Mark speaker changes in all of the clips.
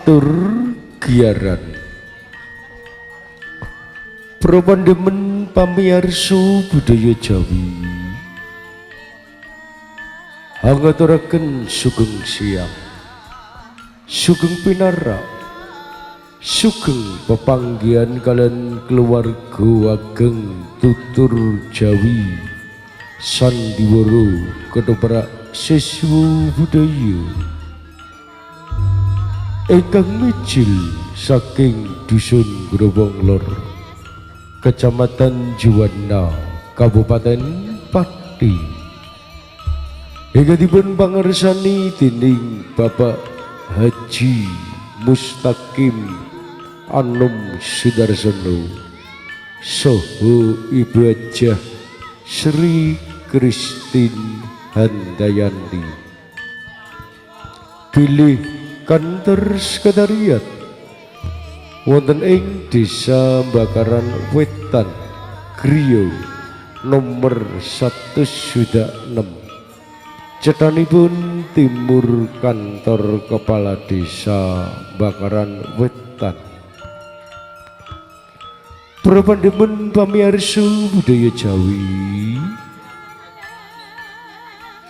Speaker 1: Matur giaran propandemen pamiyarsa budaya Jawi angaturaken sugeng siang sugeng pinarak sugeng pepanggihan kalian keluarga ageng tutur Jawi sandiwara ketoprak siswa budaya ingkang mijil saking dusun Grobong Lor Kecamatan Juwana Kabupaten Pati hingga dipun pangersani dening Bapak Haji Mustaqim Anum Sudarsono saha Ibu Hajah Sri Christine Handayanti bilih kantor sekretariat wonten ing Desa Bakaran Wetan Griya nomor 106 cetanipun timur kantor kepala Desa Bakaran Wetan. Propandemen pamirsa budaya Jawi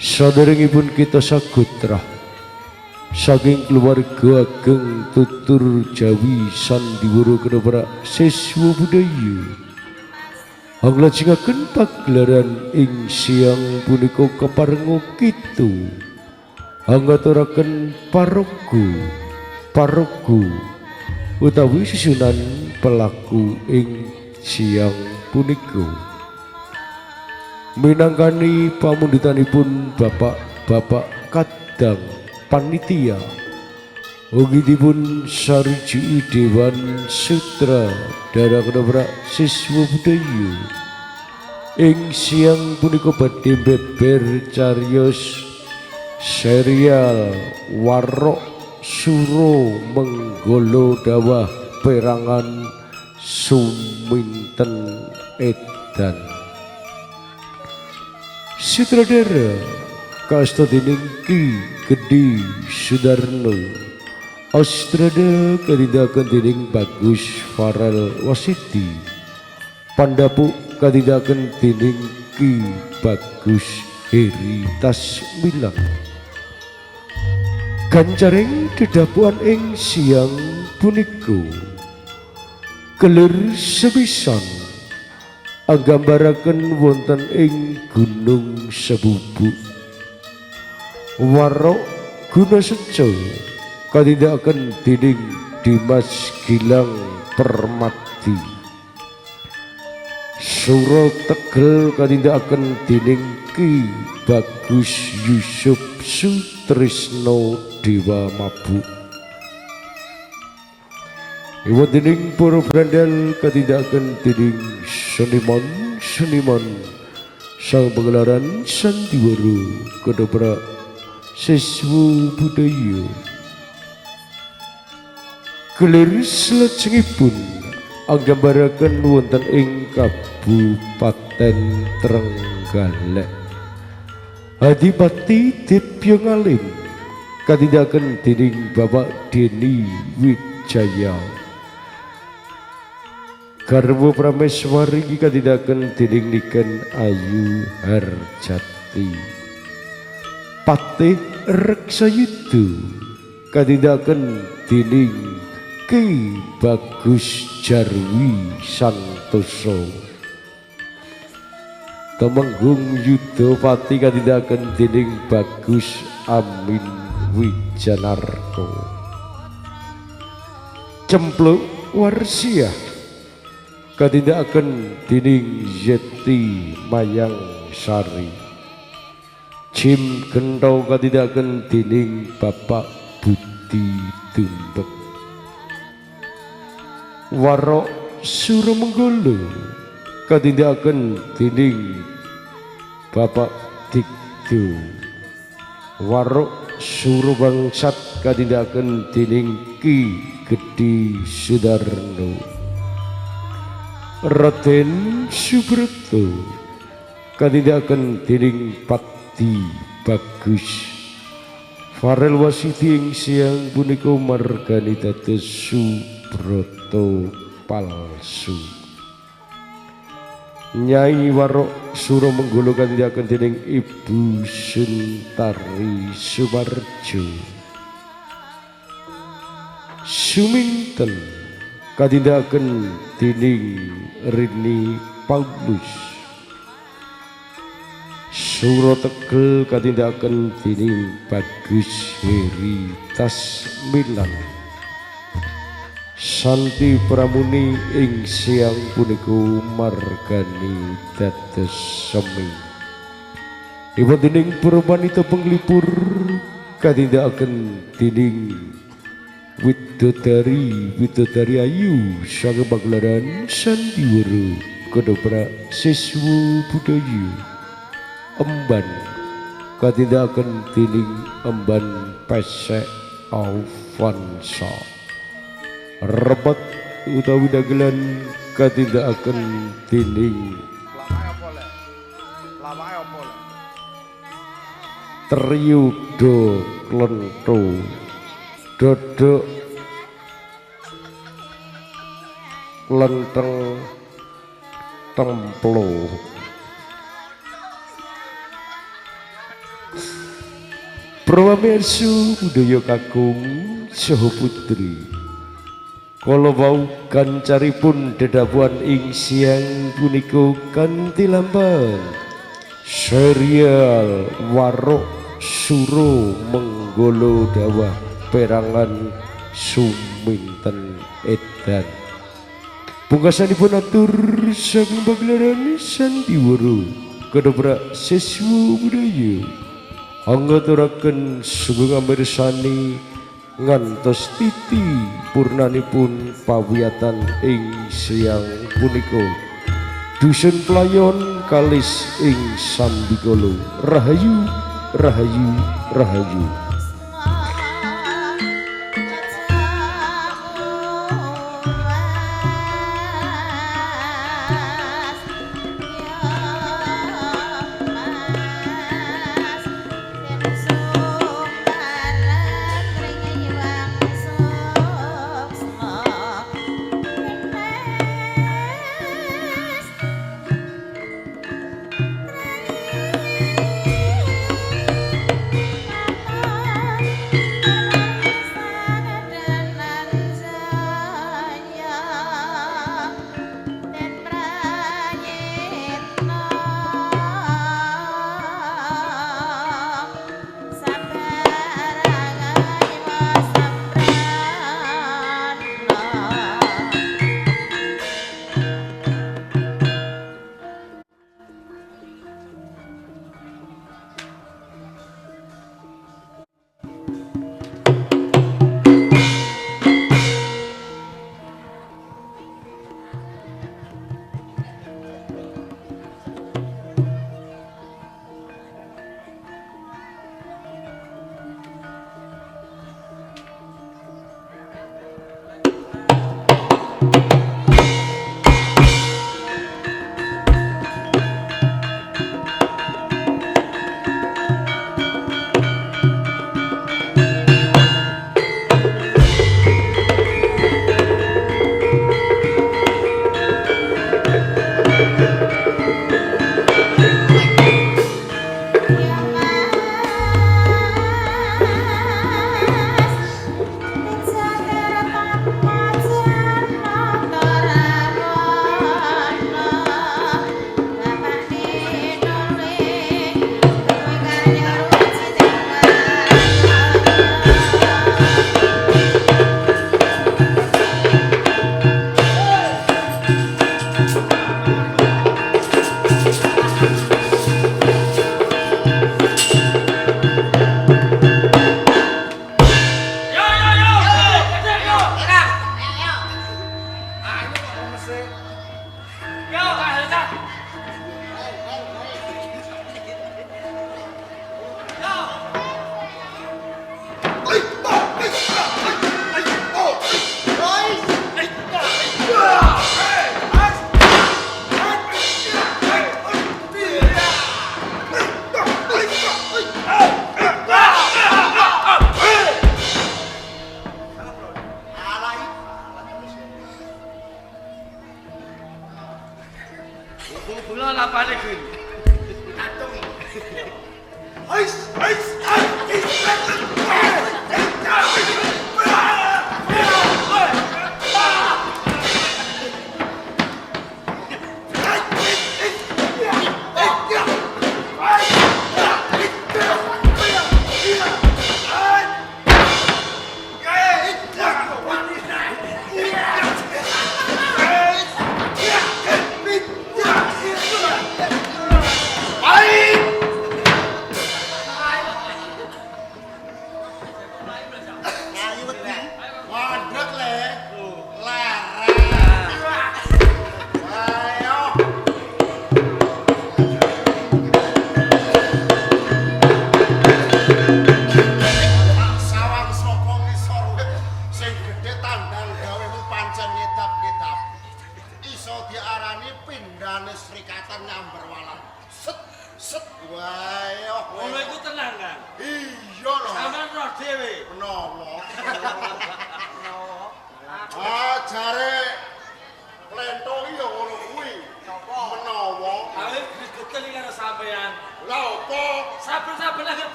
Speaker 1: saderengipun kita sagutrah saking keluarga ageng tutur Jawi sandiwara ketoprak siswa budaya anglajengaken pagelaran ing siang punika keparenga kita angaturaken paraga utawi susunan pelaku ing siang punika minangkani pamundutanipun bapak-bapak kadang panitia ugi dipun sarjuki Dewan Sutra Dara Ketoprak Siswa Budaya ing siang punika badhe beber cariyos serial Warok Suro Menggolo Dawah Perangan Suminten Edan sutradara kasta dening Ki Gede Sudarno Astrada kadidakan dening Bagus Farel Wasiti pandapuk kadidakan dening Ki Bagus Heri Tasmilang ganjaring dedapuan ing siang punika kelir sepisan anggambaraken wonten ing Gunung Sebubuk Warok Gunaseja kadidakan dening Dimas Gilang Permati Suro Tegel kadidakan dening Ki Bagus Yusuf Sutrisno Dewa Mabuk iwa dening para brandal kadidakan dening seniman sang pagelaran sandiwara ketoprak siswa budaya kelir salajengipun anggambaraken wonten ing Kabupaten Trenggalek Adipati Dipyo Ngalim kadidakan dening Bapak Deni Wijaya garwa Prameswari kadidakan dening Niken Ayu Harjati Patih Reksayuda kadidakan dening Ki Bagus Jarwi Santoso Temenggung Yudapati kadidakan dening Bagus Amin Wijanarko Cempluk Warsiah kadidakan dening Yeti Mayang Sari Jim Gentau kadidakan dening Bapak Budi Tumbek Warok Suromenggolo kadidakan dening Bapak Dikdo Warok Surobangsat kadidakan dening Ki Gede Sudarno Raden Subroto kadidakan dening Pakti Bagus Farel wasiti ing siang punika margani dados Subroto palsu. Nyai Warok Suro Menggolo kandhakaken dening Ibu Suntari Sumarjo. Suminten kandhakaken dening Rini Paulus. Suro Tegel katindakaken dening Bagus Heri Tasmilan. Santi Pramuni ing siang punika margani dados semi. Ibu dening Purwanita penglipur katindakaken dening Widodari Ayu sang Pagelaran Sandiwara Kedoprak Siswa Budaya. Emban katindakaken dening Emban Pesek Avanza. Rebet utawi dagelan katindakaken dening Trio Do Klento Dodok Lenteng Templo. Pramirsa budaya kakung saha putri, kala wau gancaripun dedabuan ing siang punika kanthi lamban serial Warok Suro Menggolo Dawah perangan Suminten Edan. Pungkasanipun atur saking pagelaran Sandiwara Kedoprak Siswa Budaya. Anggaturaken sugeng amirsani ngantos titi purnanipun pawiyatan ing siang punika. Dusun Playon kalis ing Sambikala. Rahayu, rahayu, rahayu.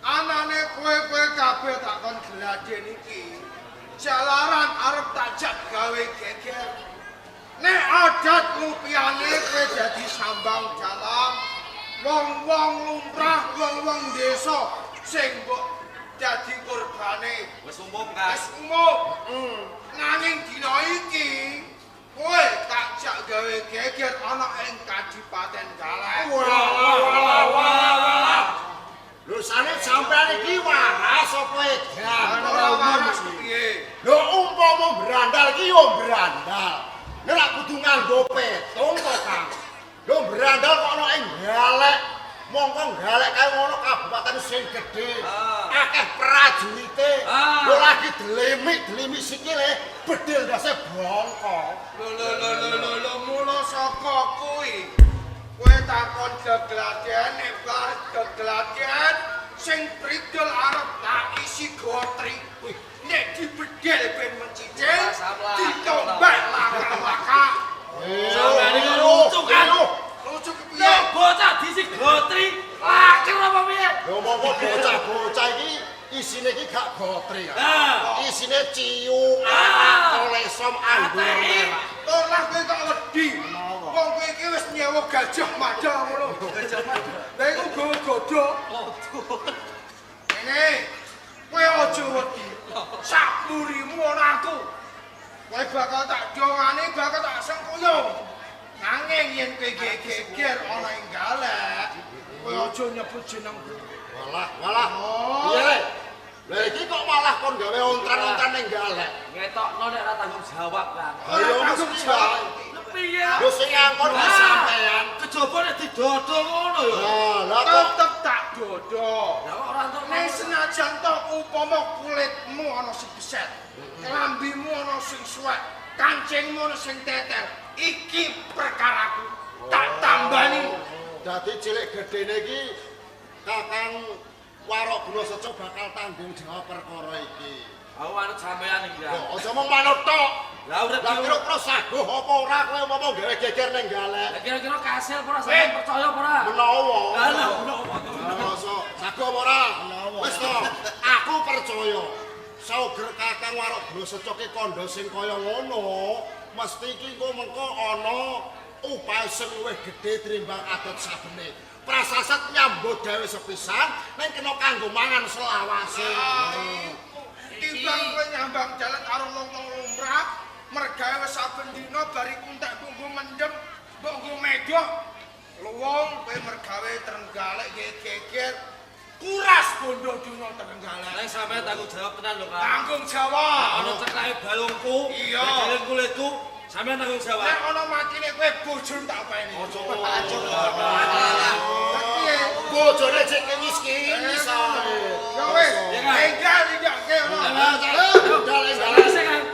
Speaker 2: Anane kowe kabeh tak kon gladhen iki. Jalaran arep tak jak gawe geger. Nek adatmu piyane kowe dadi sambang dalam, wong-wong lumrah, wong-wong desa sing mbok dadi korbane.
Speaker 3: Wis umum, Kang.
Speaker 2: Wis umum. Nanging dina iki kowe tak jak gawe geger ana ing Kadipaten Galek.
Speaker 4: Wah. Lho sane sampean iki waras apa edan?
Speaker 2: Ora waras piye?
Speaker 4: Lho umpama brandal iki yo brandal. Nek lak kudu nganggo petung to, Kang. Lho brandal kok ana ing Galek. Mongko Galek kae ngono kabupaten sing gedhe. Akeh prajurite. Lho lagi delimik sikile bedil ndase bongkok.
Speaker 2: Lho mula saka kuwi. Kowe takon gegladhen nek bar gegladhen sing pridel arep tak isi gotri. Nek dibedhel ben mencicil, ditombak laka-laka.
Speaker 3: Sampeyan iki lucu kan?
Speaker 2: Lucu kepiye?
Speaker 3: Lho bocah disi gotri, laker apa piye?
Speaker 4: Lho momo bocah-bocah iki isine iki gak gotri ya. Isine ciu, olesom anggur merah.
Speaker 2: Ora kowe kok wedi. Wong kowe iki wis nyewa Gajah Mada ngono. Gajah Mada. Lah iku gawe godhog. Ngene. Kowe aja wedi. Sak murimu ana aku. Kowe bakal tak dongane, bakal tak sengkuyung. Nanging yen kowe geger ana ing Galek, kowe aja nyebut jenengku.
Speaker 4: Walah. Piye? Lah iki kok malah kon gawe ontran-ontran ning Galek.
Speaker 3: Ngetokno nek ora tanggung jawab, Kang.
Speaker 4: Ayo mesti wae.
Speaker 3: Piye?
Speaker 4: Lho sing ngangkon wis sampean.
Speaker 3: Kejaba nek didodo ngono ya.
Speaker 4: Lah kok
Speaker 2: Tetep tak dodo.
Speaker 3: Lah kok ora entuk
Speaker 2: Nek senajan to upama kulitmu ana sing beset, kelambimu ana sing suwek, kancingmu ana sing tetel, iki perkaraku. Tak tambani.
Speaker 4: dadi cilik gedene iki Kakang Warok Guna Seco bakal tanggung jawab perkara iki.
Speaker 3: Aku manut sampean iki, Kang.
Speaker 4: Kok aja mung manut tok.
Speaker 3: Lah urip
Speaker 4: Lah kira-kira saguh apa ora kowe ngomong gawe geger ning Galek.
Speaker 3: Lah kira-kira kasil apa ora sampean percaya apa ora?
Speaker 4: Menawa.
Speaker 3: Lah menawa.
Speaker 4: Masa saguh apa ora? Wis to, aku percaya. Sauger Kakang Warok Guna Seco ki kandha sing kaya ngono, mesti iki engko mengko ana upaya sing luwih gedhe trimbang adat sabene. Prasasat nyambut gawe sepisan ning kena kanggo mangan selawase.
Speaker 2: Timbang kowe nyambang jalan karo wong-wong lumrah, mergawe wis saben dina bari kuntek bumbu mendem, mbok nggo medhok. Luwung kowe mergawe Trenggalek geger, kuras bondo dunya Trenggalek.
Speaker 3: Lah sampean tanggung jawab tenan lho, Kang.
Speaker 2: Tanggung jawab.
Speaker 3: Ana cekake balungku,
Speaker 2: Iya.
Speaker 3: bedelan kulitku, sampean tanggung jawab.
Speaker 2: Nek ana matine kowe bojone tak openi.
Speaker 4: Aja.
Speaker 2: Piye?
Speaker 4: Bojone cek kinyis-kinyis ae.
Speaker 2: Ya wis, enggal iki kene.
Speaker 3: Selesai, Kang.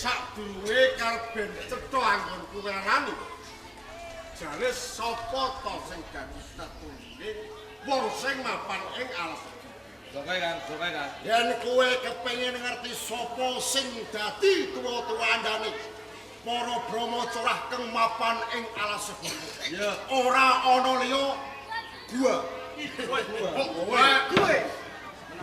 Speaker 4: Sadurunge karben cetha anggon kuwerani. Jane sapa to sing dadi tetungge wong sing mapan ing alas.
Speaker 3: Jokowi, Kang.
Speaker 4: Yen kowe kepengin ngerti sapa sing dadi tuwa-tuwandane para brahmacurah kang mapan ing alas sebut.
Speaker 3: Iya.
Speaker 4: Ora ana liya gua.
Speaker 2: Kowe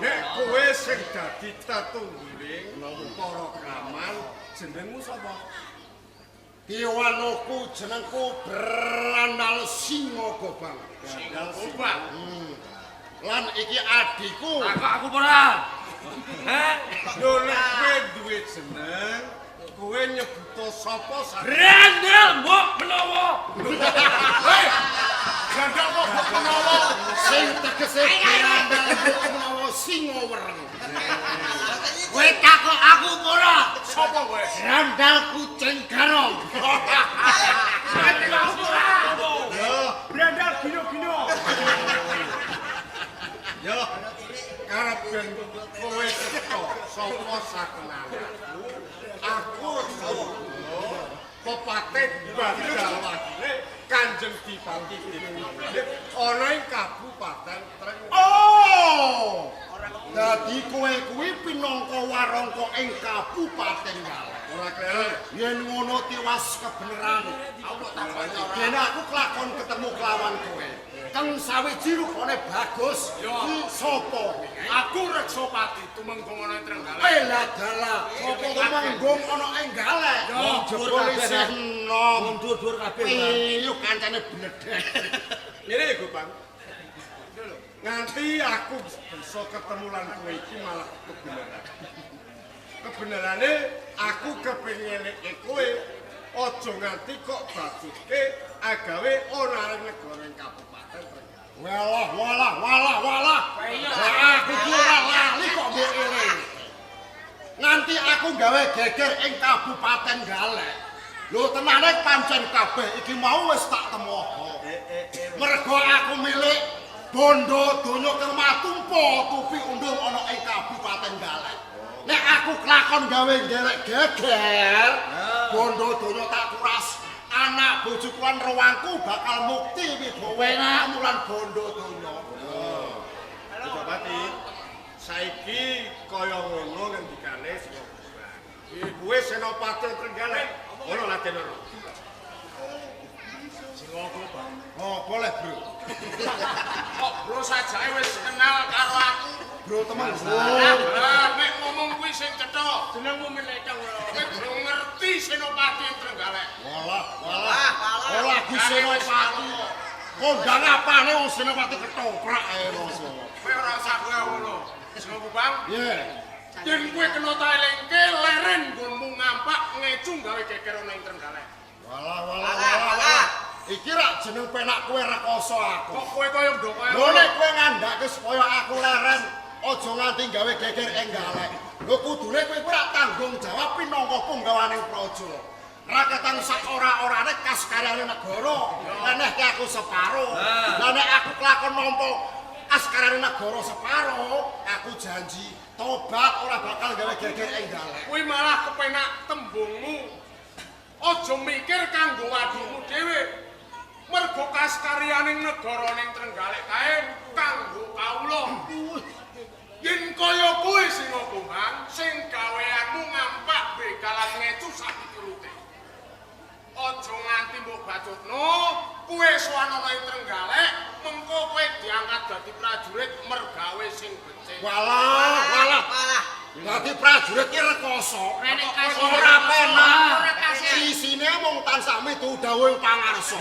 Speaker 4: Nek kowe sing dadi tetunggiling para kraman jenengmu sapa? Kiwanuku jenengku Brandal Singo Gobang.
Speaker 2: Singo Gobang.
Speaker 4: Lan iki adikku.
Speaker 3: Aku ora. Heh,
Speaker 2: Lho nek kowe duwe jeneng, kowe nyebuto sapa sak?
Speaker 3: Brandal mbok menawa.
Speaker 2: Hei, Brandal kok mbok menawa?
Speaker 4: Sing tegese Brandal mbok menawa singa wereng.
Speaker 3: Kowe takok aku ora.
Speaker 2: Sapa kowe?
Speaker 3: Brandal kucing garong.
Speaker 2: Brandal gino-gino. Yo, karep ben kowe cetha sapa sakenane. Aku Pepatih Bandawagile Kanjeng Dipati Dipati ana ing Kabupaten Trenggalek.
Speaker 4: Oh! Dadi kowe kuwi pinangka warangka ing Kabupaten Galek.
Speaker 2: Ora kleru.
Speaker 4: Yen ngono tiwas kebeneran.
Speaker 2: Aku tak banyak ora.
Speaker 4: Yen aku kelakon ketemu kelawan kowe. Kang sawiji rupane bagus. Ki sapa?
Speaker 2: Aku Reksopati tumenggung ana ing Trenggalek.
Speaker 4: Ela dalah. Sapa tumenggung ana ing Galek? Jebul isih enom.
Speaker 3: Mundur-mundur kabeh.
Speaker 4: Piyu kancane bledek.
Speaker 2: Ngene lho, Bang. Nganti aku bisa ketemu lan kowe iki malah kebenaran. Kebenarane aku kepengin ngeleke kowe aja nganti kok bajuke agawe ana ing negara ing Kabupaten Trenggalek.
Speaker 4: Walah. Aku ki ora lali kok mbok eling. Nganti aku gawe geger ing Kabupaten Galek. Lho tenane pancen kabeh iki mau wis tak temoho. Mergo aku milik bondo donya kang matumpa tupi undung ana ing Kabupaten Galek. Nek aku kelakon gawe nderek geger, bondo donya tak kuras. Anak bojoku lan rewangku bakal mukti wibawa mulan bondo donya.
Speaker 2: Bupati, saiki kaya ngono ngendikane Singo Gobang. Iki kuwi Senopati Trenggalek. Ono laten ora. Singo Gobang.
Speaker 4: Oh, boleh, Bro.
Speaker 2: Kok bro sajake wis kenal karo aku?
Speaker 4: Bro teman.
Speaker 2: Nek ngomong kuwi sing cetha, jenengmu Melekang. Kowe bro ngerti Senopati Trenggalek.
Speaker 4: Walah. Ora Gus Senopati. Kondang apane wong Senopati ketoprak ae rasa.
Speaker 2: Kowe ora usah kowe ngono. Singo Gobang,
Speaker 4: Ye.
Speaker 2: yen kowe kena ta elingke leren nggonmu ngampak ngecu gawe geger ana ing Trenggalek.
Speaker 4: Walah. Iki rak jeneng penak kowe rekoso aku.
Speaker 2: Kok kowe kaya ndok kaya
Speaker 4: Lho nek kowe ngandhake supaya aku leren, aja nganti gawe geger ing Galek. Lho kudune kowe ora tanggung jawab pinangka punggawaning praja. Rakyatan sak ora-orane kas karyane negara, enehke aku separo. Lah nek aku kelakon nampa kas karyane negara separo, aku janji tobat ora bakal gawe geger ing Galek.
Speaker 2: kuwi malah kepenak tembungmu. Aja mikir kanggo wadikmu dhewe. Mergo kaskaryaning negara ning Trenggalek kae kanggo kawula. Yen kaya kowe Singo Gobang sing gaweanmu ngampak begalan ngecu sapiturute. Aja nganti mbok bacutno, kowe sowan ana ing Trenggalek, mengko kowe diangkat dadi prajurit mergawe sing becik.
Speaker 4: Walah. Dadi prajurit ki rekoso.
Speaker 3: Renek kasih.
Speaker 4: Ora penak.
Speaker 3: Ora kasih.
Speaker 4: Isine mung tansah mitu dawuh pangarsa.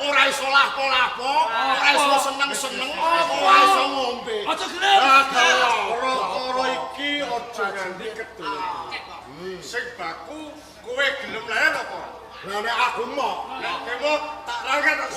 Speaker 4: Ora iso lapo-lapo, ora iso seneng-seneng, ora iso ngombe.
Speaker 3: Aja gelem.
Speaker 2: Ora iki aja nganti ketul. Sing baku kowe gelem leren apa?
Speaker 4: Lah nek aku mok,
Speaker 2: Nek kowe tak rangket.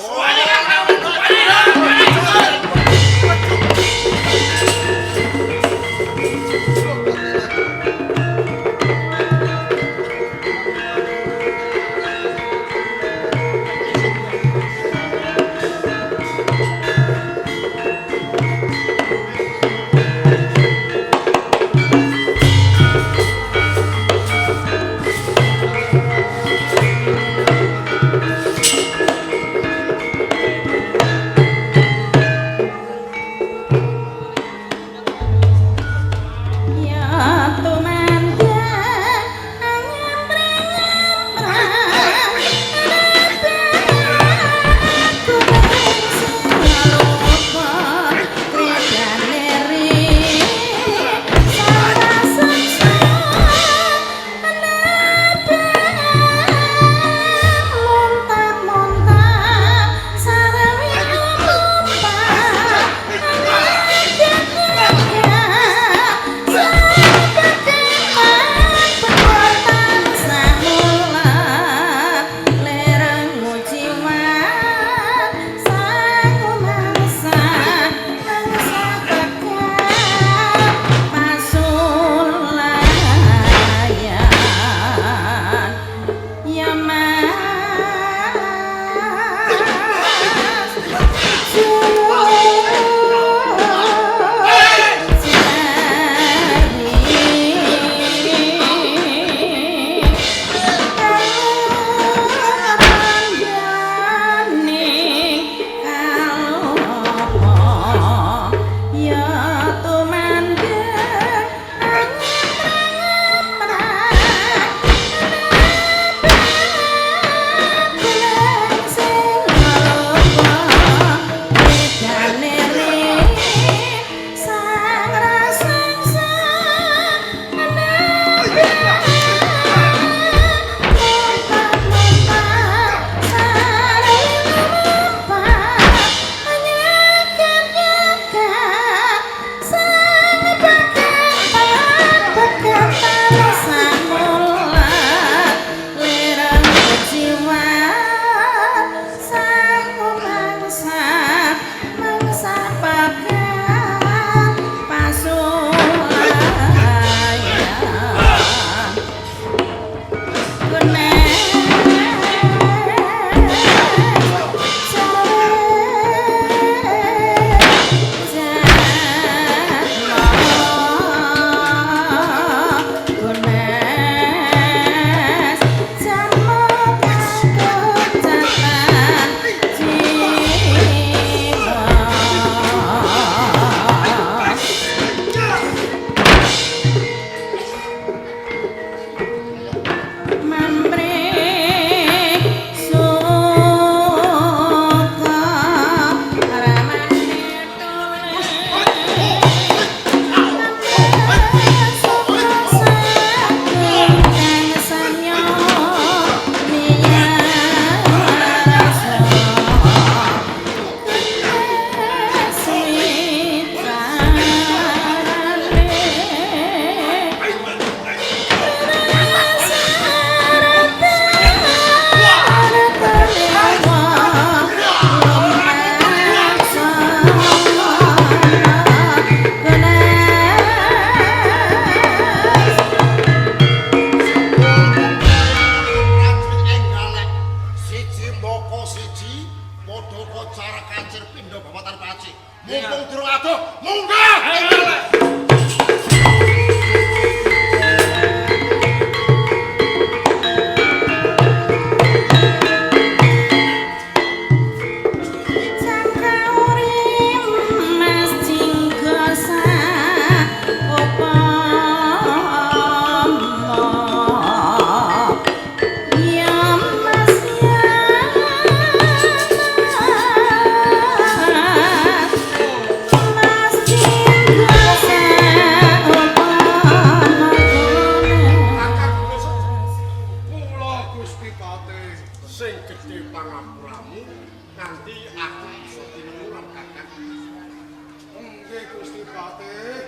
Speaker 2: Gusti Patih.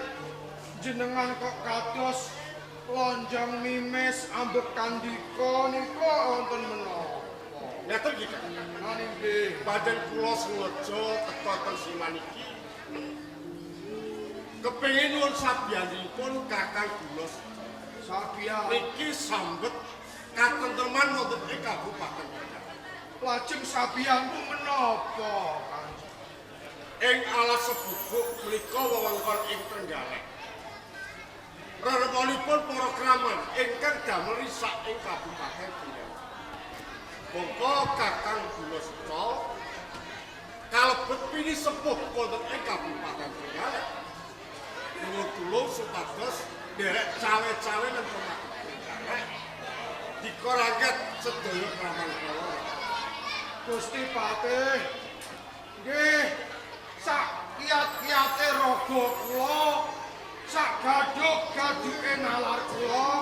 Speaker 2: Jenengan kok kados lonjong mimis ambek kandika nika wonten menapa?
Speaker 4: Ngeten iki.
Speaker 2: Nggih nggih.
Speaker 4: Badan kula sengaja teka teng siman iki. Kepengin nuwun sabiyanipun Kakang Gulos.
Speaker 2: Sabiyan
Speaker 4: Niki sambet katentreman wonten ing Kabupaten Kendal.
Speaker 2: lajeng sabiyanku menapa, Kanjeng?
Speaker 4: Ing alas sebubuk menika wewengkon ing Trenggalek. Rerepanipun para kraman ingkang damel risak ing Kabupaten Kendal. Monggo Kakang Gulos kalebet pinisepuh wonten ing Kabupaten Trenggalek. Nuwun tulung supados derek cawe-cawe lan Trenggalek dikoraket sedaya kraman kula.
Speaker 2: Gusti Patih. Nggih. Sak kiat-kiate raga kula, sak gaduk-gaduke nalar kula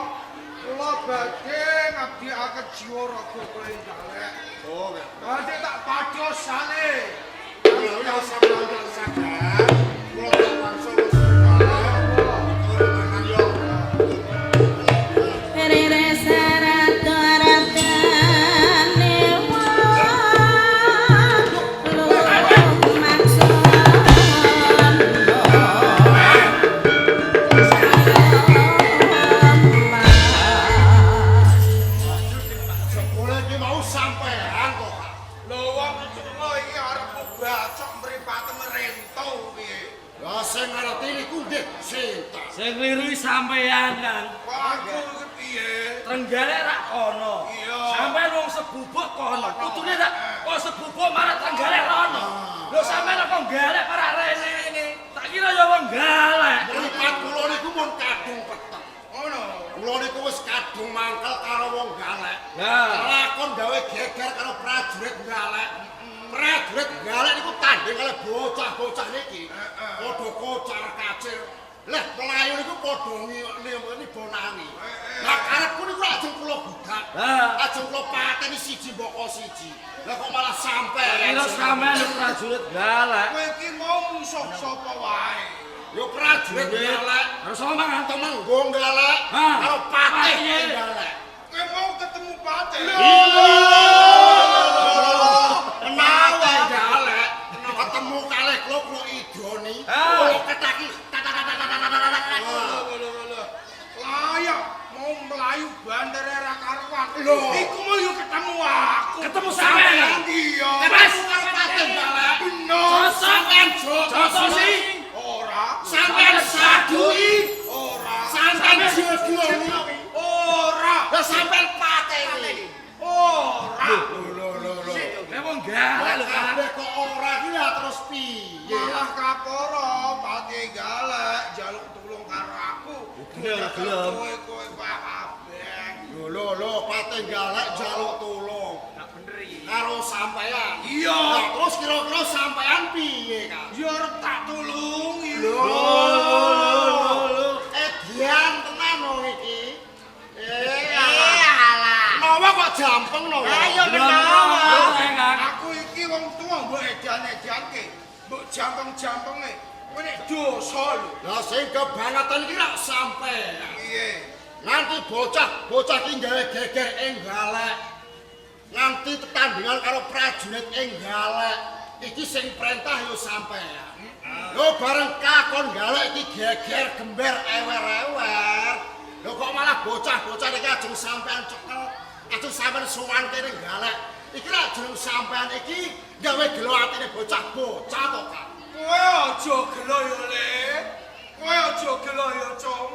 Speaker 2: badhe ngabdiaken jiwa raga kula ing dalek.
Speaker 4: Oh,
Speaker 2: Badhe tak padosane.
Speaker 4: ya sampeyan saged kula langsung Trenggalek yo.
Speaker 5: Rere sarato aratane wong lumangsung
Speaker 4: Sepule iki mau sampean kok.
Speaker 2: Lho wong lunga iki arep bacok mripaten rento piye?
Speaker 4: Lah sing ngerti niku nggih sinten.
Speaker 3: Sing kliru sampean kan.
Speaker 2: Kok aku iki piye?
Speaker 3: Trenggalek ra kono.
Speaker 2: Iya.
Speaker 3: Sampeyan wong sebubuk kono. Kudune ra kok sebubuk marang Trenggalek rono. Lho sampeyan kok galek para rene ini. Tak kira ya wong galek.
Speaker 4: Mripat kula niku mun kadung peteng.
Speaker 2: Ngono.
Speaker 4: Kula niku wis kadung mangkel karo wong galek.
Speaker 3: Lah.
Speaker 4: Lakon gawe geger karo prajurit galek. Prajurit galek niku tanding karo bocah-bocah niki. Padha kocar kacir. Lah melayu niku padha ngene bonangi. Lah karepku niku lajeng kula budak.
Speaker 3: Lah.
Speaker 4: Lajeng kula pateni siji mboko siji. Lah kok malah sampe.
Speaker 3: Kira sampeyan prajurit galek.
Speaker 2: Kowe iki mau musuh sapa wae?
Speaker 4: Yo prajurit galek.
Speaker 3: Harus mangan.
Speaker 4: Temenggung galek.
Speaker 3: Hah.
Speaker 4: Karo patih
Speaker 3: Patih.
Speaker 4: galek.
Speaker 2: Kowe mau ketemu Patih?
Speaker 4: Menawa galek ketemu kalih kula idoni.
Speaker 3: Ah.
Speaker 4: Kula ketaki.
Speaker 2: Layak mau melayu bandar era karuan.
Speaker 4: Lho.
Speaker 2: Iku mau yo ketemu aku.
Speaker 3: Ketemu sampean.
Speaker 2: Iya.
Speaker 3: Mas.
Speaker 4: Karo patih galek.
Speaker 2: Bener.
Speaker 4: Sampeyan
Speaker 3: Joso sih.
Speaker 2: Ora.
Speaker 4: Sampeyan sadui.
Speaker 2: Ora.
Speaker 4: Sampeyan jodoni.
Speaker 2: Ora.
Speaker 4: Lah sampeyan pateni.
Speaker 2: Ora.
Speaker 4: Lho.
Speaker 3: Lah wong galek lho kan.
Speaker 4: Kabeh kok ora ki ya terus piye?
Speaker 2: Malah kaporo Patih galek jaluk tulung karo aku.
Speaker 3: Iya, ora gelem.
Speaker 2: Kowe Pak Abeng.
Speaker 4: Lho, patih galek jaluk tulung.
Speaker 3: Gak bener iki.
Speaker 4: Karo sampeyan.
Speaker 2: Iya.
Speaker 4: Lah terus kira-kira sampeyan piye, Kang?
Speaker 2: Yo arep tak tulungi.
Speaker 4: Edian tenan wong iki. Alah. Nawa kok jampeng nawa.
Speaker 5: Ayo
Speaker 2: Aku iki wong tuwa mbok edan-edanke. Mbok jampeng-jampenge. Kowe nek dosa lho.
Speaker 4: Lah sing kebangetan iki rak sampeyan.
Speaker 2: Piye?
Speaker 4: Nganti bocah ki gawe geger ing galek. Nganti tetandingan karo prajurit ing galek. Iki sing perintah yo sampeyan. Lho bareng kakon galek iki geger gember ewer-ewer. Lho kok malah bocah-bocah iki ajeng sampeyan cekel. Ajeng sampeyan suwan kene galek. Iki lak jeneng sampeyan iki gawe gelo atine bocah-bocah kok, Kak.
Speaker 2: Kowe aja gelo yo, Le. Kowe aja gelo yo, Cung.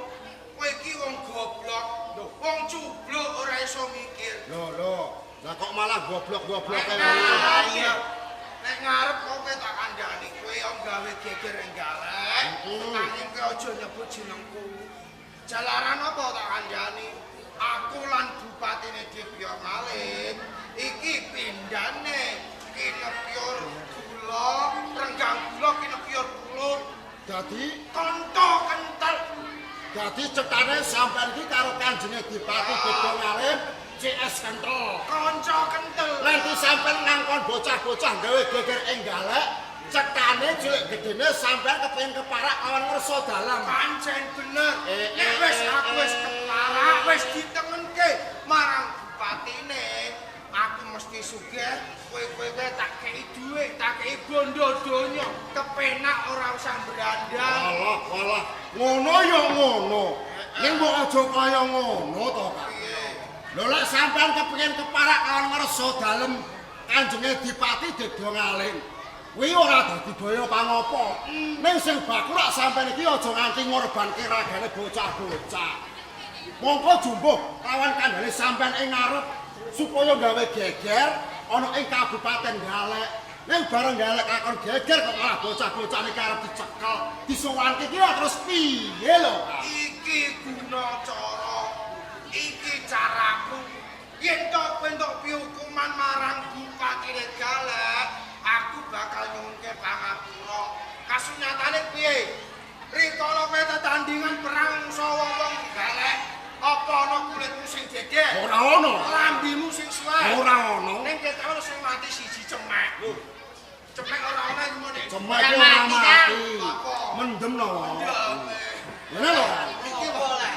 Speaker 2: Kowe iki wong goblok. Lho, wong cubluk ora iso mikir.
Speaker 4: Lho. Lah kok malah goblok-goblok
Speaker 2: Nah, iya. Nek ngarep kowe tak kandhani, kowe yo gawe geger ing galek. Nanging kowe aja nyebut jenengku. Jalaran apa tak kandhani? Aku lan bupatine Dibya Malih iki pindhane Kinepyur Gula, Renggang Gula Kinepyur Kulur.
Speaker 4: Dadi
Speaker 2: Konto kentel.
Speaker 4: Dadi cetane sampean iki karo Kanjenge Dipati Dibya Malih CS Kentel.
Speaker 2: Kanca kentel.
Speaker 4: Nanti sampean ngangkon bocah-bocah gawe geger ing galek, Cekane cilik gedene sampean kepengin keparak kawan ngerso dalam.
Speaker 2: Pancen bener. Nek wis aku wis keparak, wis ditengenke marang bupatine, aku mesti sugih. Kowe tak kei dhuwit, tak kei bondo donya, kepenak ora usah berandang.
Speaker 4: Walah, ngono ya ngono. Ning mbok aja kaya ngono to, Pak. Lho lek sampean kepengin keparak kawan ngerso dalem Kanjenge Dipati Dedo Ngaling. Kuwi ora dadi daya pangopo. Ning sing baku lak sampean iki aja nganti ngorbanke ragane bocah-bocah. Monggo jumbuh lawan kandhane sampean ing ngarep supaya gawe geger ana ing Kabupaten Galek. Ning bareng Galek kakon geger kok malah bocah-bocah iki arep dicekel, disuwanke iki terus piye lho?
Speaker 2: Iki guna cara. Iki caraku. Yen tok bentuk pihukuman marang Bupati Galek, aku bakal nyuwunke pangapura. Kasunyatane piye? Rikala kowe tetandingan perang sawa wong Galek, apa ana kulitmu sing geger?
Speaker 4: Ora ana.
Speaker 2: Lambimu sing suwek?
Speaker 4: Ora ana.
Speaker 2: Ning ketok sing mati siji cemek. Cemek ora ana ngene.
Speaker 4: Cemek ora mati. Mendem lho. Ngene lho.
Speaker 2: Iki boleh.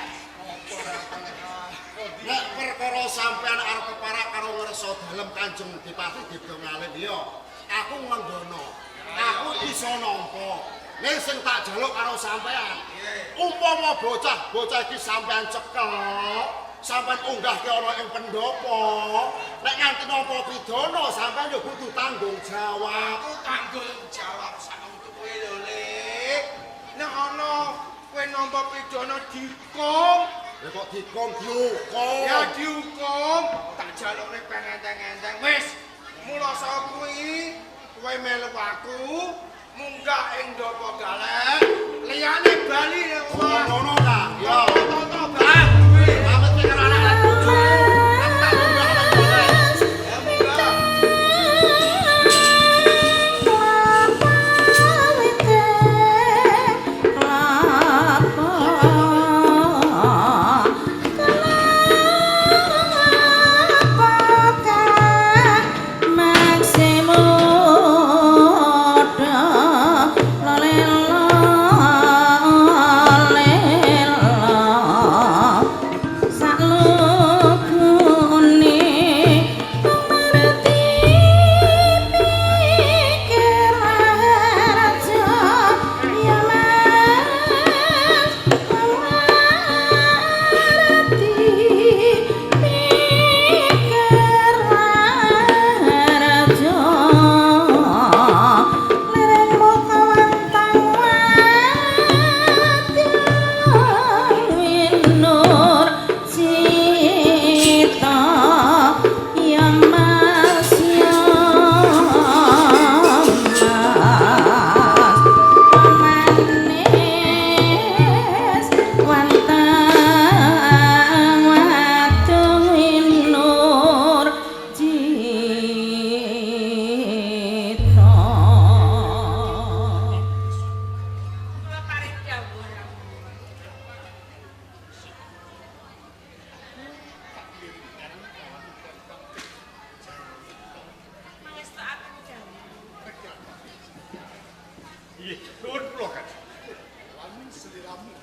Speaker 4: Nek perkara sampean arep keparak karo ngerso dalem Kanjeng Dipati Dedo Ngaling ya, aku ngenggono. Aku iso nampa. Ning sing tak jaluk karo sampean, umpama bocah iki sampean cekel, sampean unggahke ana ing pendopo, nek nganti nampa pidana sampean yo kudu tanggung jawab.
Speaker 2: Aku tanggung jawab sak untuk kowe lho, Lik. Nek ana kowe nampa pidana dihukum,
Speaker 4: Ya kok dikom dihukum.
Speaker 2: ya dihukum, tak jalukne pengenteng-enteng. Wis, mula saka kuwi kowe melu aku munggah ing Ndopo Galek, liyane bali nek
Speaker 4: Ngono ta? Ya.
Speaker 2: Toto bali duwe.
Speaker 4: Pamit ki karo anak bojo. Tak munggah nang Galek.
Speaker 2: Ya munggah.
Speaker 3: Nuwun kula kan. Lamun seliramu.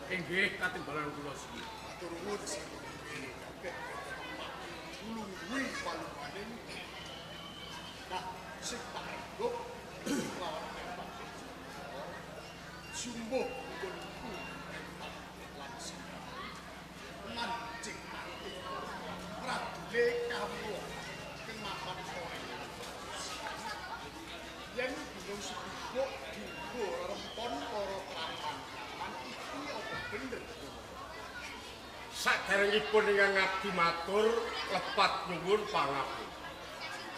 Speaker 3: Inggih katimbalan kula sih.
Speaker 4: Matur nuwun sing kabeh. Luwi palungane. Nah, sing parenggo lawan Pak. Jumbo nggonku. Lan sing mancing ati. Pradule kamu kemapan kowe. Yen bingung sebut dienggo rempon para praman iki apa bener?
Speaker 3: Saderengipun ingkang ngabdi matur lepat nyuwun pangapun.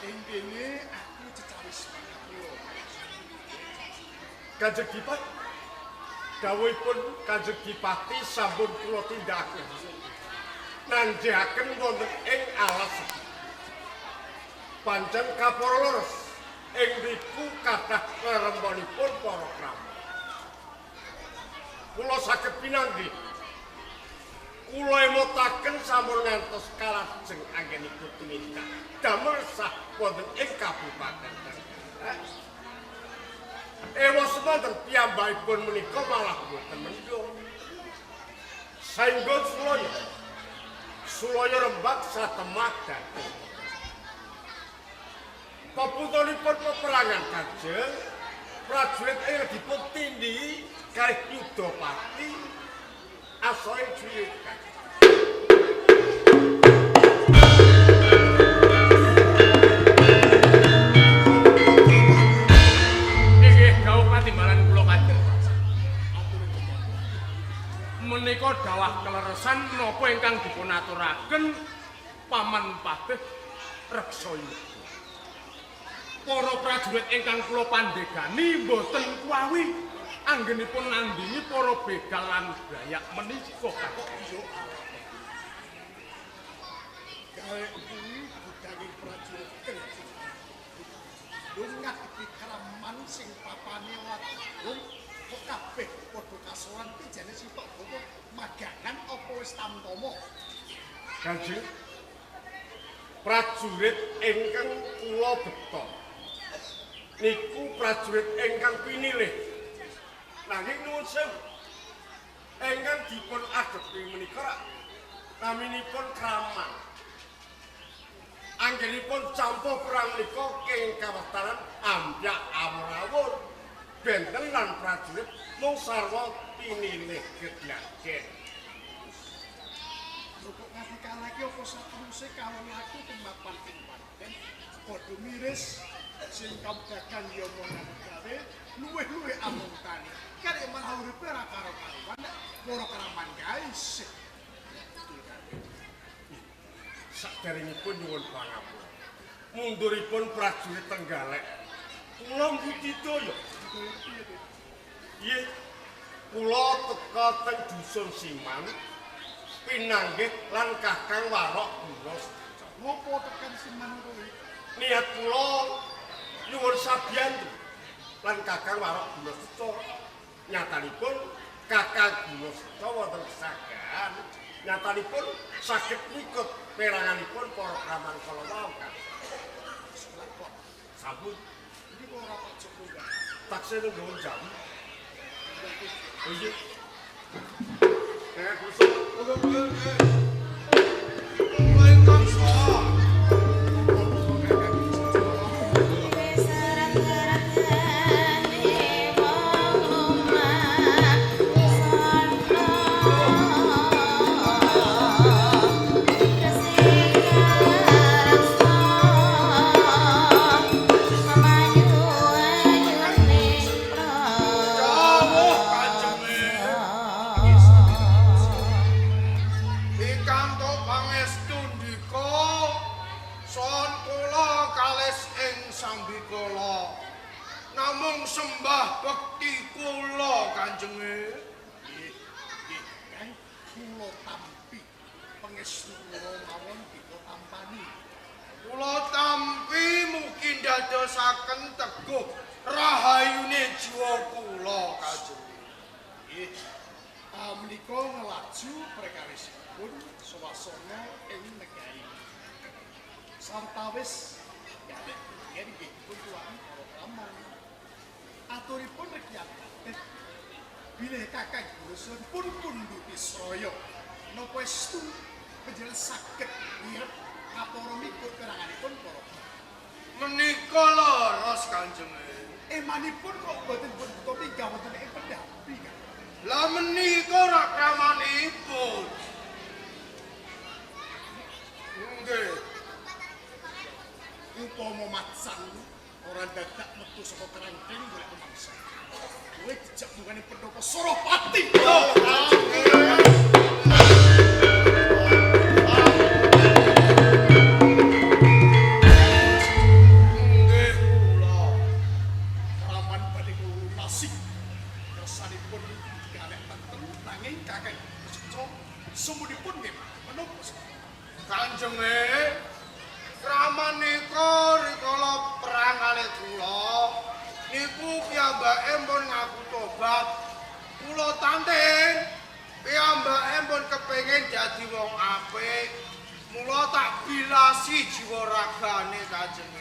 Speaker 4: Ing kene aku cecawis kula.
Speaker 3: Kanjeng Dipati dawuhipun Kanjeng Dipati sampun kula tindakaken. Nandhaken wonten ing alas. Pancen kapara leres ing riku kathah reremponipun para praman. Kula saged pinanggih. Kula emotaken sampun ngantos kalajeng anggenipun tumindak damel sah wonten ing Kabupaten Trenggalek.
Speaker 4: Ewa semanten piyambakipun menika malah boten mendung. Saengga Sulaya Rembag satemah dhateng. Peputunipun peperangan Kanjeng prajurit ingkang dipun tindhi kalih Yudapati asore Juyukan.
Speaker 6: Menika dawah keleresan napa ingkang dipunaturaken Paman Patih Reksaya. Para prajurit ingkang kula pandegani boten kuwawi anggenipun nandingi para begal lan Dayak menika.
Speaker 4: Gawe kuwi budhaling prajurit Kenji. Lungat iki kraman sing papane wadon kok kabeh padha kasoran pijane sitok apa magangan apa wis tamtama.
Speaker 6: Kanjeng prajurit ingkang kula beto niku prajurit ingkang pinilih. Nanging nuwun sewu ingkang dipun adepi menika naminipun Kraman. Anggenipun campuh perang menika ing kawastanan ambyak awur-awur. Benten lan prajurit mung sarwa pinilih gedhagen.
Speaker 4: Kok nganti kalake apa sateruse kawon aku kemapan ing panten padha miris sing kabdagan ya monan gawe luwih-luwih amuntane. Karek malah uripe ora karo-karuan nek para Kraman guys.
Speaker 6: Saderengipun nyuwun pangapura. Munduripun prajurit Tenggalek. Kula mbudidaya. Nggih. Kula teka teng dusun Siman pinanggih lan Kakang Warok Guna.
Speaker 4: Ngopo tekan Siman kuwi?
Speaker 6: Niat kula nyuwun sabiyantu lan Kakang Warok Guna nyatanipun Kakang Guna wonten Sagan. Nyatanipun saged ngikut peranganipun para Kraman kala wau. Sampun
Speaker 4: Iki kok ora tak cukup.
Speaker 6: taksih nuwun jam. Iya.
Speaker 2: Pikantuk pangestu ndika son kula kalis ing sambikala. Namung sembah bekti kula Kanjeng.
Speaker 4: Nggih, Kang, kula tampi pangestu kula mawon kita tampani.
Speaker 2: Kula tampi mugi ndadosaken teguh rahayune jiwa kula Kanjeng.
Speaker 4: Nggih. Menika ngelaju prekarisipun swasana ing negari. Santawis kalih yen nggih kuntuan para Kraman. Aturipun rekyat kabeh bilih Kakang Gulusun pun punduti Sraya. Napa estu panjenengan saged nirep kapara mikut peranganipun para
Speaker 2: Menika leres Kanjeng.
Speaker 4: emanipun kok boten pun tinggal wonten ing pendapi kan.
Speaker 2: Lah menika rak kramanipun. Nggih.
Speaker 4: Upama matsan ora dadak metu saka kerangkeng golek pemangsa. Kowe dijak mungane Pendhapa Surapati.
Speaker 2: Nggih kula.
Speaker 4: Raman badhe kulunasi. Kersanipun galek tenten nanging Kakang Cecok sumunipun nggih menapa
Speaker 2: Kanjeng Ramaneka rikala perang kalih kula niku piyambake pun ngaku tobat. Kula tantang piyambake pun kepengin dadi wong apik. Mula tak bilasi jiwa ragane Kanjeng.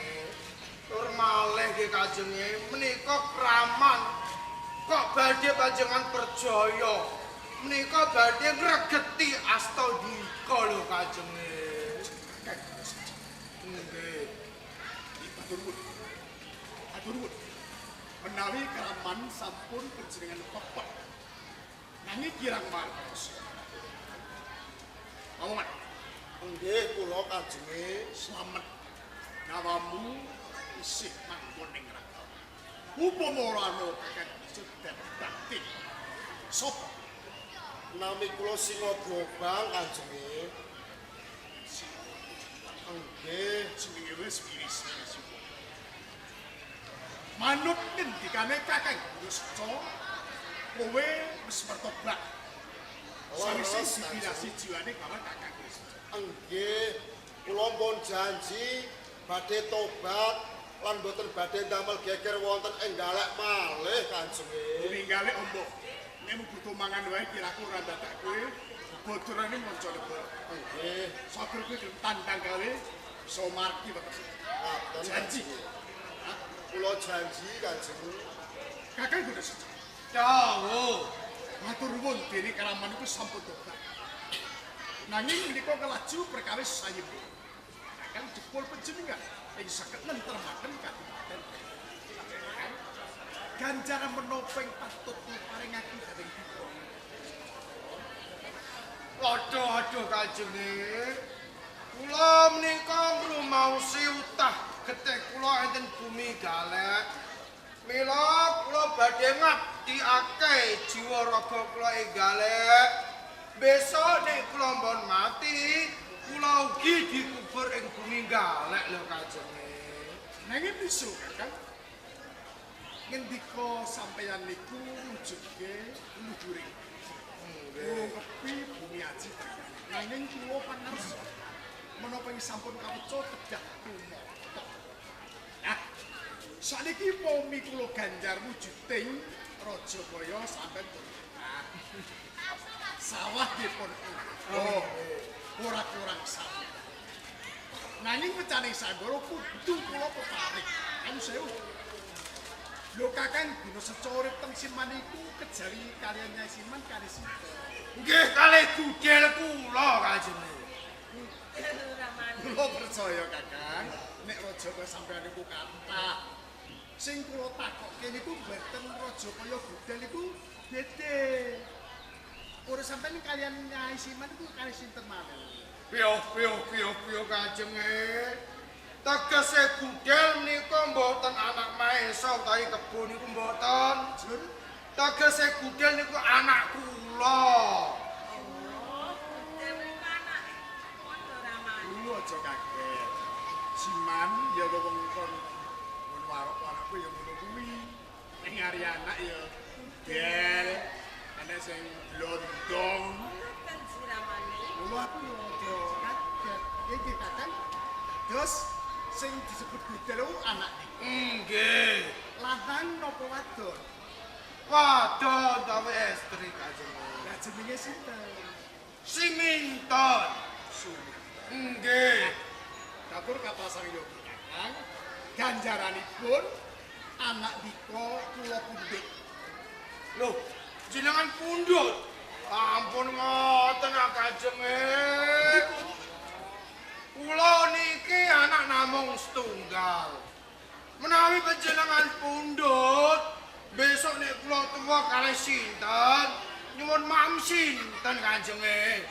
Speaker 2: Tur malih nggih kajenge menika kraman kok badhe panjenengan percaya menika badhe ngregeti asta dika lho kajenge. Nggih.
Speaker 6: Aturun. Menawi kraman sampun panjenengan pepet. Nanging kirang martos. Awan.
Speaker 4: Nggih kula kajenge
Speaker 6: Slamet. Nawamu isih manggon ing raka. Upama ora ana kakek sedhet bakti. Sapa?
Speaker 4: nami kula Singa Grobang kajenge. Nggih,
Speaker 6: Jenenge wis wiris. Manut ngendikane kakek Gusto, kowe wis bertobat. Sawise inspirasi jiwane kawon kakek Gusto.
Speaker 4: nggih kula pun janji badhe tobat lan boten badhe damel geger wonten ing galek malih kajenge.
Speaker 6: Ninggale ombok. Nek butuh mangan wae kiraku ora dadak kowe bodorane monco lebet.
Speaker 4: Nggih,
Speaker 6: Sabar kowe tandang gawe iso margi weteng.
Speaker 4: ngaten
Speaker 6: Janji.
Speaker 4: Kula janji kajeng.
Speaker 6: Kakek kudu siji.
Speaker 2: Dawuh.
Speaker 6: Matur nuwun dene kalaman iku sampun tobat. Nanging menika kelaju perkawis sayembara. Kakek jebul panjenengan ing saged nentremaken kadipaten. Ganjaran menopeng patut diparingake dening kita.
Speaker 2: Aduh kajenge. Kula menika ngrumaosi utah getih kula enten bumi galek. Mila kula badhe ngabdiake jiwa raga kula ing galek. Besok nek kula mbon mati, kula ugi dikubur ing bumi galek lho kajenge.
Speaker 6: Nanging besok kan ngendika sampeyan niku wujudke luhuring. Ngungkepi bumi aji. Nanging kula pangarsa menapa ing sampun kaweca kedah tumata. Nah, saniki pami kula ganjar wujuding Rajabaya sampeyan nah, sawah dipun ora kurang sawah. Nanging pecane sanggara kudu kula peparing. Anu sewu. Lho kakang dina secorip teng Siman iku kejawi kalian Nyai Siman kali sinten?
Speaker 2: Nggih kalih gudel kula kajenge.
Speaker 6: Kula percaya kakang, nek Rajabaya sampeyan niku kathah. Sing kula takokke niku mboten Rajabaya budal niku beda. Ora sampeyan kalian Nyai Siman niku kali sinten mawon?
Speaker 2: Piyo kajenge. Tegese budel menika mboten anak Maesa utawi kebo niku mboten. Tegese budel niku anak kula.
Speaker 6: Lu aja kaget. Siman ya wewengkon mun warok-warokku ya ngono kuwi. Ning ari anak ya budel, ana sing blondong. Lu aku yo aja kaget. Iki kakang. Terus sing disebut budel ku anak iki.
Speaker 2: Nggih.
Speaker 6: Lanang napa wadon?
Speaker 2: Wadon utawi estri kajenge.
Speaker 6: Lah jenenge sinten?
Speaker 2: Siminton. Nggih.
Speaker 6: Dapur kapasang yogi kakang. Ganjaranipun anak dika kula pundhut.
Speaker 2: Loh, jenengan pundhut. Ampun ngoten kajenge. Kula niki anak namung setunggal. Menawi panjenengan pundhut, besok nek kula tuwa kalih sinten, nyuwun maaf sinten kanjenge.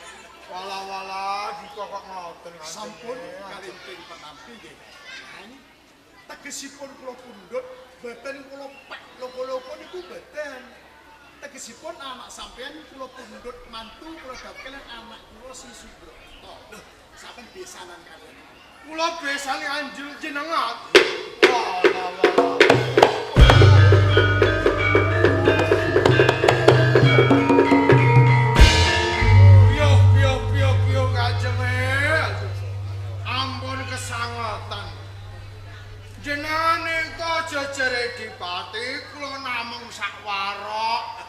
Speaker 2: Wala-wala dika kok ngoten kanjenge.
Speaker 6: Sampun kalinting penampi nggih. Tegesipun kula pundhut boten kula pek loko-loko niku boten. Tegesipun anak sampeyan kula pundhut mantu kula dapet anak kula si Subrata. Lho, sampeyan besanan kalian.
Speaker 2: Kula besane anjel jenengan. Wala-wala. Piyo kajenge. Ampun kesangetan. Jenengan nika jejere dipati kula namung sak warok.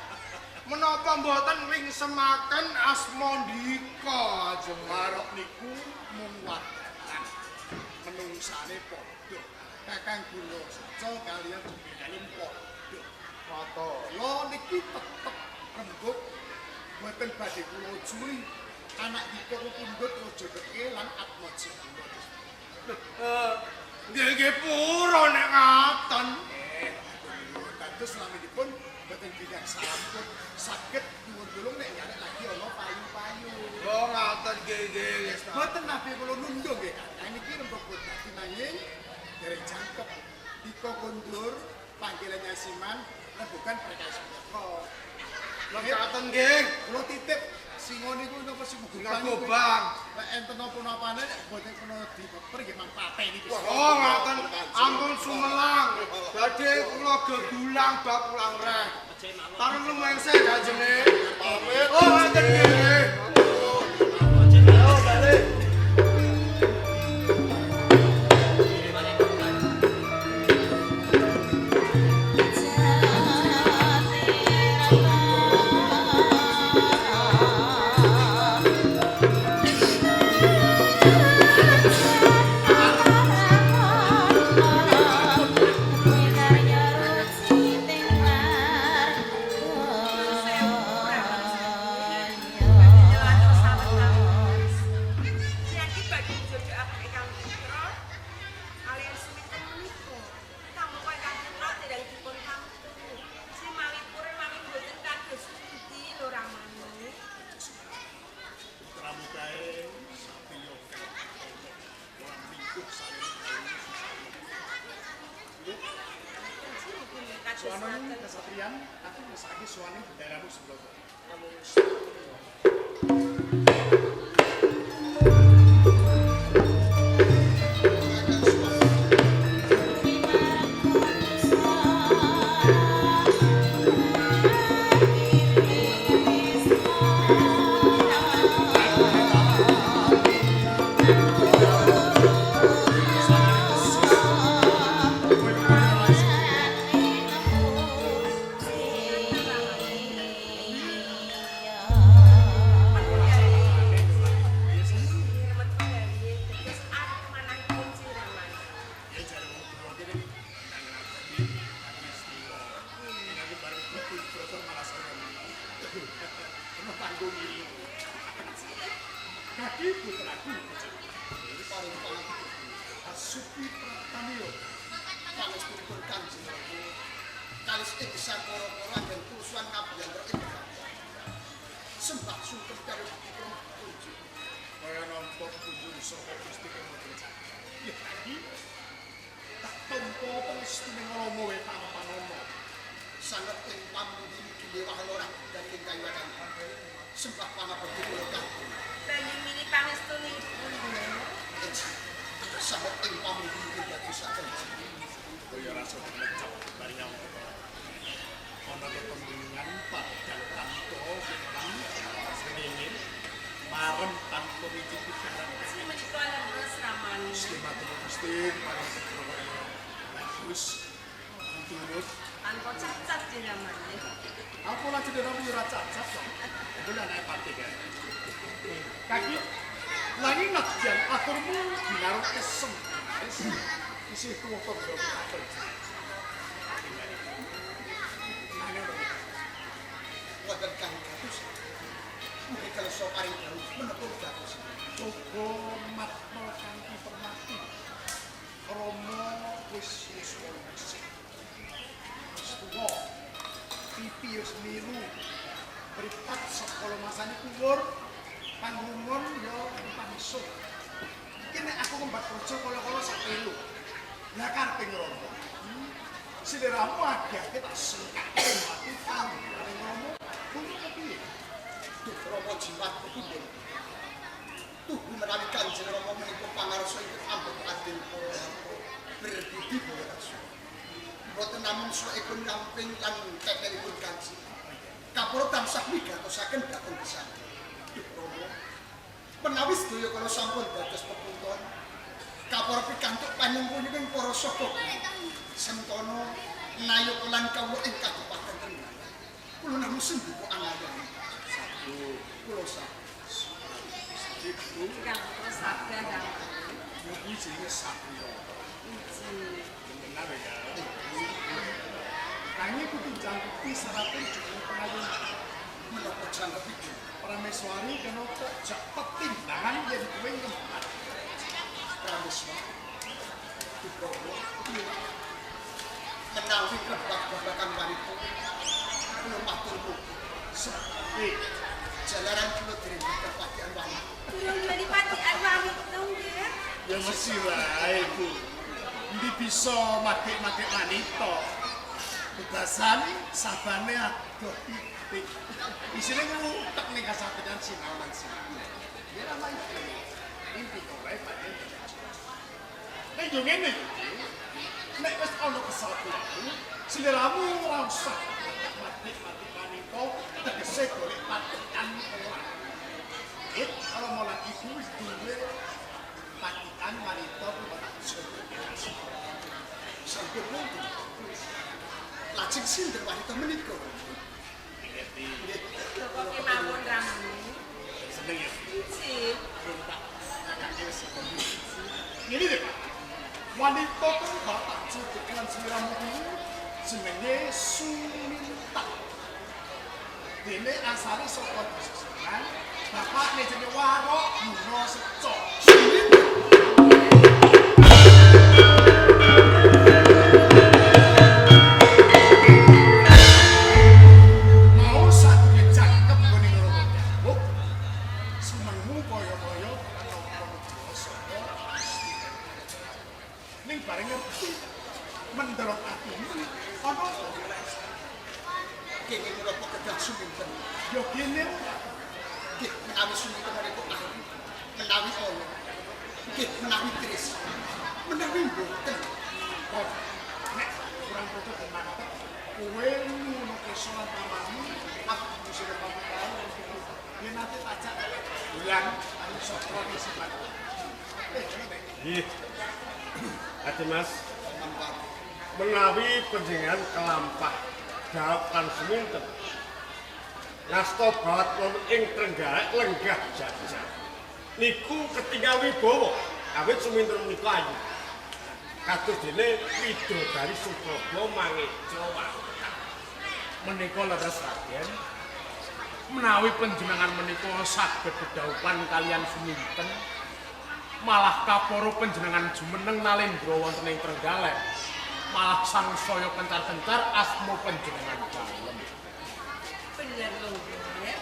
Speaker 2: Menapa mboten ringsemaken asma ndika ajeng
Speaker 6: Warok niku mung wadan. Menungsane padha. Kakang kula seco kaliyan jembedane padha.
Speaker 2: Foto.
Speaker 6: Kula niki tetep rembug boten badhe kula juli anak dipun pundhut raja Keke lan Atmaja kula.
Speaker 2: Nggih pura nek ngaten.
Speaker 6: Dados laminipun boten bidang sampun saged nyuwun tulung nek nyarek lagi ana payu-payu.
Speaker 2: Oh ngaten nggih.
Speaker 6: Boten nabi kula nundung nggih Kakang niki rembug dadi nanging dereng jangkep dika kondur panggilan Nyasiman bukan perkara sepoko.
Speaker 2: Ngaten nggih.
Speaker 6: Kula titip singa niku napa sing
Speaker 2: Gobang.
Speaker 6: Nek enten napa-napane nek boten kena dipeper nggih mangpate niki.
Speaker 2: Oh ngaten ampun sumelang. Badhe kula gegulang bab ulang reh. Tarung lumengse jajene.
Speaker 4: Pamit.
Speaker 2: Oh ngaten nggih.
Speaker 3: Ayo balik.
Speaker 6: Suwanun kesatrian aku mesake suwane bendaranu sebelah. Supi Pratamiyo pangestunipun Kanjeng Rama kalis ing sakara-kara lan tusuan ngabiyantara ing sembah sungkem karo dipun puji kaya nampa kunjung saka Gusti Kemodreca ya iki tak tampa pangestuning Rama wae panono sanget ing pamuji dewah ora dan ing kayuwan sembah panabekti kula kanthi
Speaker 5: Banjur mini pangestuni
Speaker 6: sangat ing pamuji dadi saken
Speaker 4: Kaya rasa lecap bari nyamuk. Ana pembingungan padang tanto kurang sengingin marem tanpa wiji pikiran.
Speaker 5: sing menika lan terus ramani.
Speaker 6: Selamat Gusti paring pertolongan. Bagus. Turut.
Speaker 5: Tanpa cacat jenamane.
Speaker 6: Aku lagi dhewe ora cacat kok. Bulan ae pati kan. Kaki lagi nadyan aturmu binaru kesem. Isih tuwa kok apa. Wadah kang kados. Mungkin kalau so paring baru menapa kados. Coba matno kanthi permati. Rama wis wis tuwa. Pipi wis miru. Mripat sekala masane kuwur. Panggungon ya pangsuk. Iki nek aku kembat kerja kala-kala sak telu. Lah karepe ngrono. Seleramu agak tak singkat. Mati paring Rama. Kuwi kepiye? Duh Rama jimat kepundhen. Tubuh menawi Kanjeng Rama menika pangarsa iku ambek adil berbudi basa. Boten namung suwekipun nyamping lan tetelipun Kanjeng. Kapura tansah migatosaken dhateng pisan. Duh Rama. Menawi sedaya kala sampun dados pepunton, kapura pikantuk panyuwunipun para saka Sentana nayo lan kawula ing Kabupaten Trenggalek. Kula namung sendika angayane. Kula
Speaker 5: Kang terus sabda kang.
Speaker 6: Mugi jenenge satriya.
Speaker 5: Iji.
Speaker 6: Benar ya. Kayaknya kudu jangkuti syaratnya juga pengayun. Menapa jangkep itu? Prameswari kena kok cepet timbangan jadi kue ngempat. Prameswari. Dibawa. Menawi kebak-babakan wanita. Belum maturmu. Sepi. Jalaran kulo dereng kepakian wanita.
Speaker 5: Kurang dari patian wamit dong, ya?
Speaker 6: Ya mesti lah ibu. Ndi bisa matik-matik wanita. Tugasan sabane adoh titik. Isine ngutek ning kasapeyan sinaonan sing. Ya ramai. Inti kok wae padhe. Nek yo ngene iki. Nek wis ana kesatuan, seliramu ora usah matik-matik wanita tegese golek patikan ora. Kalau mau lagi wis duwe patikan wanita kok tak sampai nanti lajeng sinten wanita menika
Speaker 5: Kok kemawon ramu?
Speaker 6: seneng ya
Speaker 5: Iji.
Speaker 6: ini deh Pak wanita kan bapak cukup dengan seliramu ini jenenge Suminta dene asale saka Sesenan bapakne jenenge Warok Guna Seco mau satu cakep gone ngoro nyambuk senengmu kaya-kaya ana saka ning bareng ngerti mendelok atimu ana kene menapa kedah suminten yo kene nggih menawi suminten menika ahli menawi Allah nggih menawi tris menawi mboten kok nek kurang cocok tenan kowe ngono kesolan pamamu aku bisa pamit karo yen ate pajak bulan aku sokro iki sifat
Speaker 4: Ih. Ati Mas. Menawi panjenengan kelampah jawab lan seminten. Ngasta bawat wonten ing Trenggalek lenggah jajah. Niku ketingal wibawa awit seminten menika ayu. Kados dene widodari Supraba mangeja wangkal.
Speaker 6: menika leres Raden menawi panjenengan menika saged bedhaupan kalian suminten malah kaporo panjenengan jumeneng Nalendra wonten ing Trenggalek malah sangsaya kencar-kencar asma panjenengan dalem
Speaker 5: Bener lho, ya.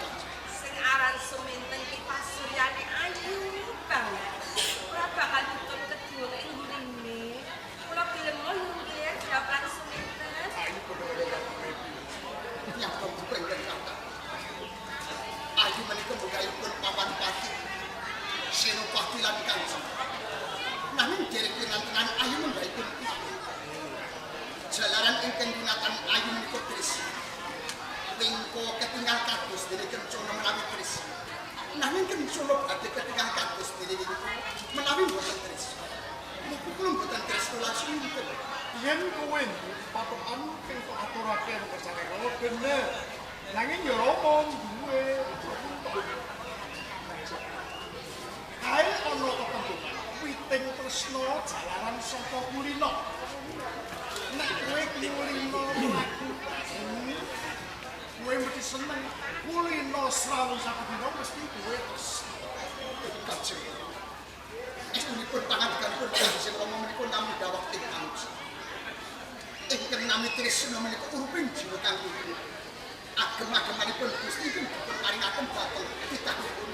Speaker 5: Sing aran Suminten ki pasuryane ayu banget. Ora bakal tutun kedua nek ngene. Kula gelem ngono nggih, jawaban Suminten.
Speaker 7: yang membuat kata ayu menika mugayipun pawan pati senopati lan kanjeng nanging derek pinantenan ayu mugayipun jalaran ingkang gunatan ayu menika tris wingko ketinggal kados dene kencana menawi tris nanging kencana badhe ketinggal kados dene menawi mboten tris niku kula mboten tris kula suminten
Speaker 6: yen kowe patokan ping kok aturake kersane karo bener nanging yo omong duwe kae ana ketentuan witing tresna jalaran saka kulino nek kowe kulino mlaku kowe mesti seneng kulino selalu satu dina mesti kowe terus
Speaker 7: kacau ini pun pangandikan pun sing ngomong menika namung dawuh teng kanci ingkang nami tresna menika uriping jiwa kanggo agem-agemanipun Gusti pun paringaken batal titahipun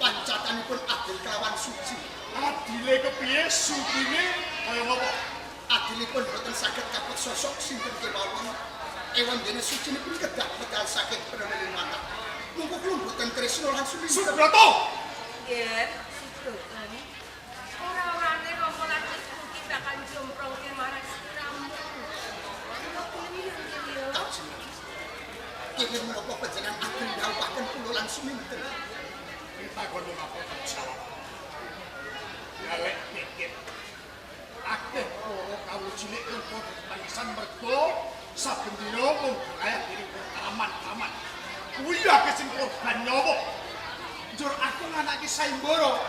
Speaker 7: pancatanipun adil kelawan suci
Speaker 6: adile kepiye sugine kaya ngopo
Speaker 7: adilipun boten saged kapet sosok sinten kemawon ewan dene sucinipun kedah bekal saged peneliti mata monggo kula boten tresna lan suci
Speaker 6: Subrata
Speaker 5: Yen, Sudokan. Ora-orane Rama lan Ibu bakal jomprongke marang sliramu. Kula kuwi yo.
Speaker 7: kene menapa panjenengan ageng dawuhaken kula lan suminten
Speaker 6: kita kono apa jawab ya lek pikir akeh ora kawu cilik kok tangisan mergo saben dina mung kaya diri aman-aman kuwi akeh sing korban nyawa njur aku nganake Saimbara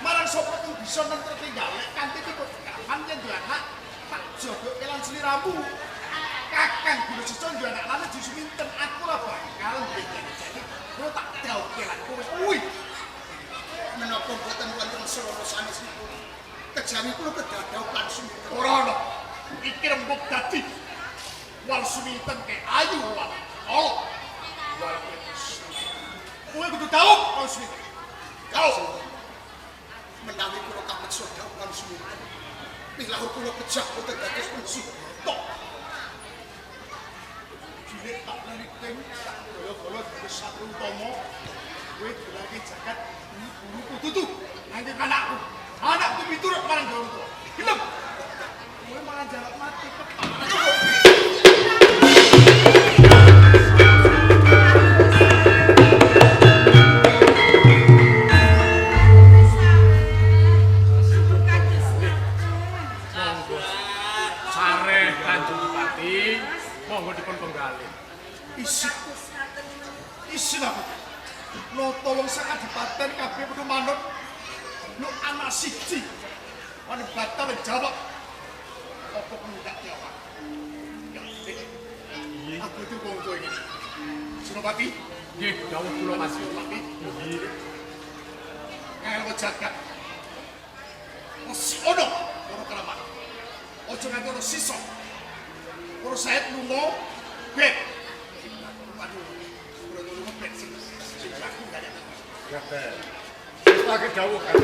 Speaker 6: Marang sapa kang bisa nentreke galek kanthi tipe kapan yen duwe anak tak jodokke lan sliramu. Kakang Guru Seco duwe anak lanang justru minten aku lah bakal jadi kowe tak dawuhke lan kowe kuwi. Menapa boten wonten seloro sanesipun. Kejawi kula kedadau lan suminten. Ora ana. Iki rembug dadi wal suminten ke ayu wal Allah. Kowe kudu dawuh wal suminten. Dawuh. Menawi kula kapeksa dawuh wal suminten. Pilah kula pejah boten dados musuh. Tok. Cilik tak lariting tak golo-golo dados satru utama. Kowe lagi jagat buru kudu nanti anakku. Anakku miturut marang dawuh tuwa. Gelem. Kowe malah jaluk mati
Speaker 3: Sareh Kanjeng Bupati, monggo dipun penggalih.
Speaker 6: Isin aku. Lo tolong sak adipaten kabeh kudu manut. Lo anak siji. Wan batal jawab. Apa pengundak jawab? Ya, aku itu monggo iki. Senopati,
Speaker 3: Nggih, dawuh kula Mas.
Speaker 6: Senopati. Nggih. Ngel jagat. Wes ono ora kelamaan. Ojo nganti ono sisa. Ora saet lunga bet. Waduh. Ora lunga bet sing aku gak ada.
Speaker 3: Ya, Teh. Wis tak dawuh kan.